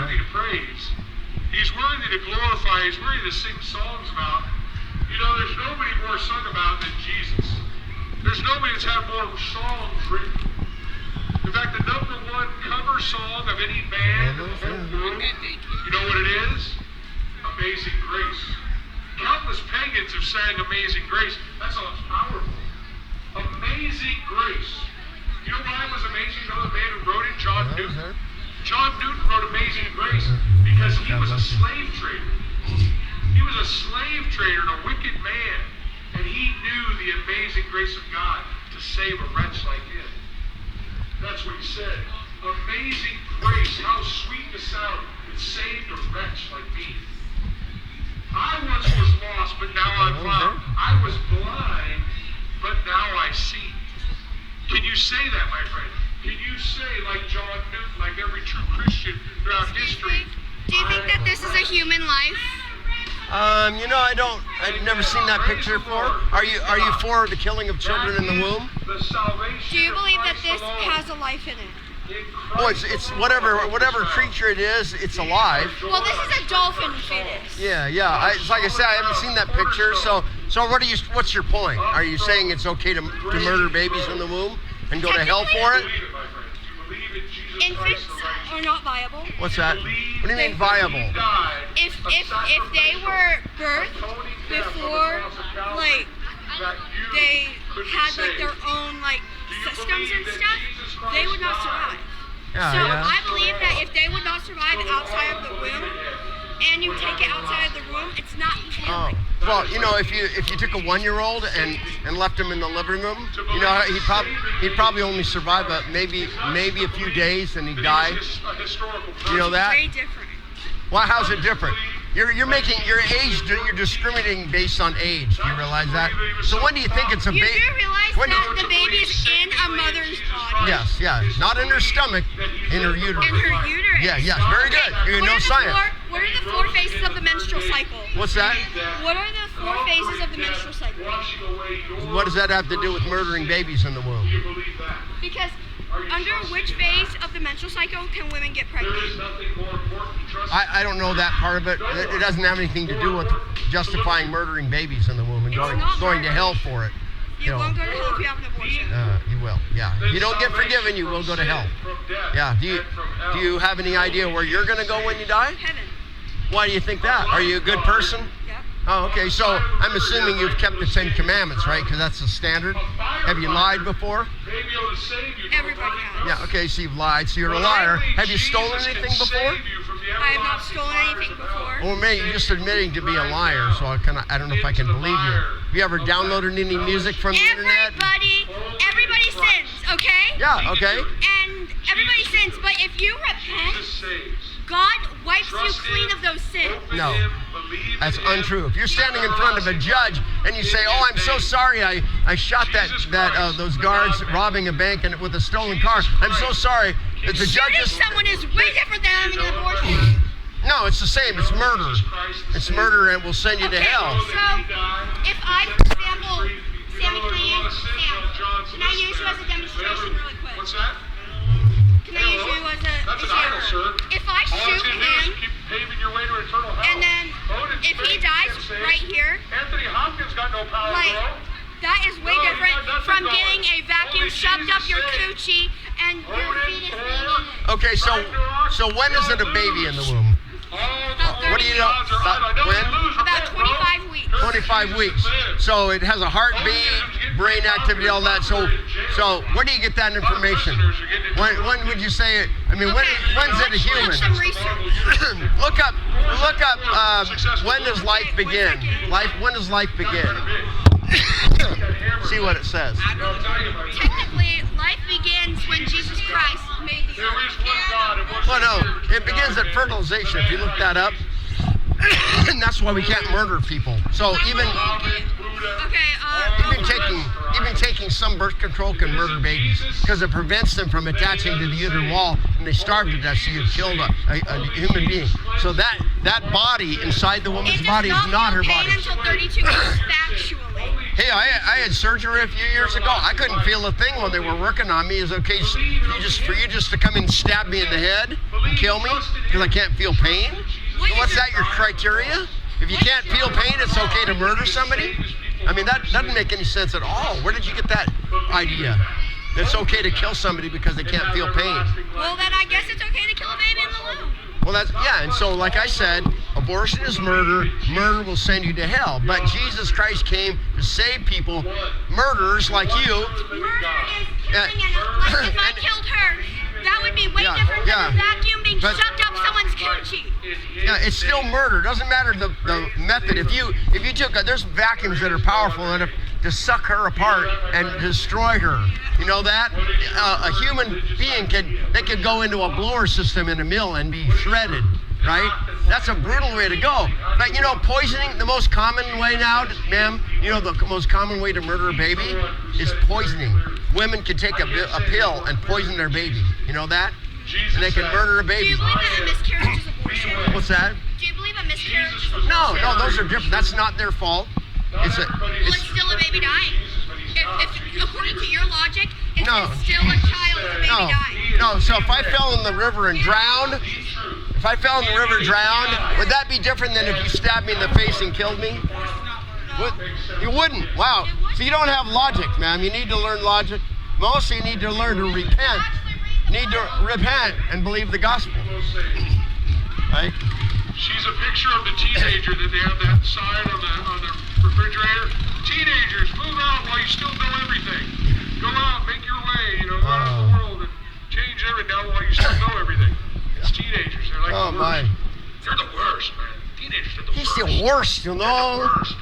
worthy to praise. He's worthy to glorify. He's worthy to sing songs about. You know, there's nobody more sung about than Jesus. There's nobody that's had more songs written. In fact, the number one cover song of any band in the whole world, you know what it is? Amazing Grace. Countless pagans have sang Amazing Grace. That song's powerful. Amazing Grace. You know why it was amazing? You know the man who wrote it, John Newton? John Newton wrote Amazing Grace because he was a slave trader. He was a slave trader and a wicked man. And he knew the amazing grace of God to save a wretch like him. That's what he said. Amazing grace, how sweet the sound that saved a wretch like me. I once was lost, but now I'm found. I was blind, but now I see. Can you say that, my friend? Can you say, like John Newton, like every true Christian throughout history? Do you think that this is a human life? You know, I've never seen that picture before. Are you for the killing of children in the womb? Do you believe that this has a life in it? Oh, it's whatever creature it is, it's alive. Well, this is a dolphin fetus. Yeah. It's like I said, I haven't seen that picture. So what's your point? Are you saying it's okay to murder babies in the womb and go to hell for it? Infants are not viable. What's that? What do you mean viable? If they were birthed before, like, they had like their own like systems and stuff, they would not survive. I believe that if they would not survive outside of the womb, and you take it outside of the room, it's not killing. Well, you know, if you took a 1-year-old and left him in the living room, you know, he'd probably only survive maybe a few days and he'd die. You know that? Very different. Well, how's it different? You're making your age. You're discriminating based on age. Do you realize that? So when do you think it's a baby? You do realize that the baby's in a mother's body? Yes, not in her stomach, in her uterus. In her uterus. Yes, very good. You know science. What are the 4 phases of the menstrual cycle? What's that? What are the 4 phases of the menstrual cycle? What does that have to do with murdering babies in the womb? Because under which phase of the menstrual cycle can women get pregnant? I don't know that part of it. It doesn't have anything to do with justifying murdering babies in the womb and going to hell for it. You won't go to hell if you have an abortion. You will, yeah. If you don't get forgiven, you will go to hell. Yeah. Do you have any idea where you're going to go when you die? Heaven. Why do you think that? Are you a good person? Yeah. Oh, okay. So I'm assuming you've kept the 10 Commandments, right? Because that's the standard. Have you lied before? Everybody has. Yeah. Okay. So you've lied. So you're a liar. Have you stolen anything before? I have not stolen anything before. Well, man, you're just admitting to be a liar. So I don't know if I can believe you. Have you ever downloaded any music from the internet? Everybody sins. Okay? Yeah. Okay. And everybody sins, but if you repent, God wipes you clean of those sins. No, that's untrue. If you're standing in front of a judge and you say, "Oh, I'm so sorry, I shot those guards robbing a bank and with a stolen car. I'm so sorry." The judge someone is way different than having an abortion. No, it's the same. It's murder. It's murder, and will send you to hell. So, if I, for example, Sammy, can I use you as a demonstration really quick? What's that? Can I use you as a That's an idol, sir. If I shoot him, and then if he dies right here, Anthony Hopkins got no power, bro. That is way different from getting a vacuum shoved up your coochie and your fetus being in it. Okay, so when is it a baby in the womb? What do you know? When? About 25 weeks. 25 weeks. So it has a heartbeat, brain activity, all that. So where do you get that information? When would you say it? I mean, when's it a human? Look up. When does life begin? When does life begin? See what it says. Technically, life begins when Jesus Christ made the earth. Well, no, it begins at fertilization. If you look that up, and that's why we can't murder people. So even taking some birth control can murder babies because it prevents them from attaching to the uterine wall, and they starve to death. So you've killed a human being. So that body inside the woman's body is not her body. Until 32 weeks, factually. Hey, I had surgery a few years ago. I couldn't feel a thing when they were working on me. Is it okay for you just to come in and stab me in the head and kill me because I can't feel pain? So what's that, your criteria? If you can't feel pain, it's okay to murder somebody? I mean, that doesn't make any sense at all. Where did you get that idea? It's okay to kill somebody because they can't feel pain. Well, then I guess it's okay to kill a baby in the womb. Well, and so like I said, abortion is murder. Murder will send you to hell. But Jesus Christ came to save people, murderers like you. Murder is killing, like if I killed her, that would be way different than a vacuum being shoved up someone's coochie. Yeah, it's still murder. Doesn't matter the method. If you took there's vacuums that are powerful enough to suck her apart and destroy her. You know that? A human being could go into a blower system in a mill and be shredded, right? That's a brutal way to go. But poisoning, the most common way now, ma'am, the most common way to murder a baby is poisoning. Women can take a pill and poison their baby. You know that? And they can murder a Do baby. you believe that a miscarriage is abortion? What's that? Do you believe a miscarriage is abortion? No, those are different. That's not their fault. Well, it's still a baby dying. If according to your logic, it's still a child, a baby dying. No, so if I fell in the river and drowned, would that be different than if you stabbed me in the face and killed me? You wouldn't. Wow. So you don't have logic, ma'am. You need to learn logic. Mostly you need to learn to repent. You need to repent and believe the gospel. Right? She's a picture of the teenager that they have that sign on the refrigerator. Teenagers, move out while you still know everything. Go out, make your way, go out in the world and change everything now while you still know everything. It's teenagers, they're like the worst. My. They're the worst, man. Teenagers are the worst. He's the worst, They're the worst.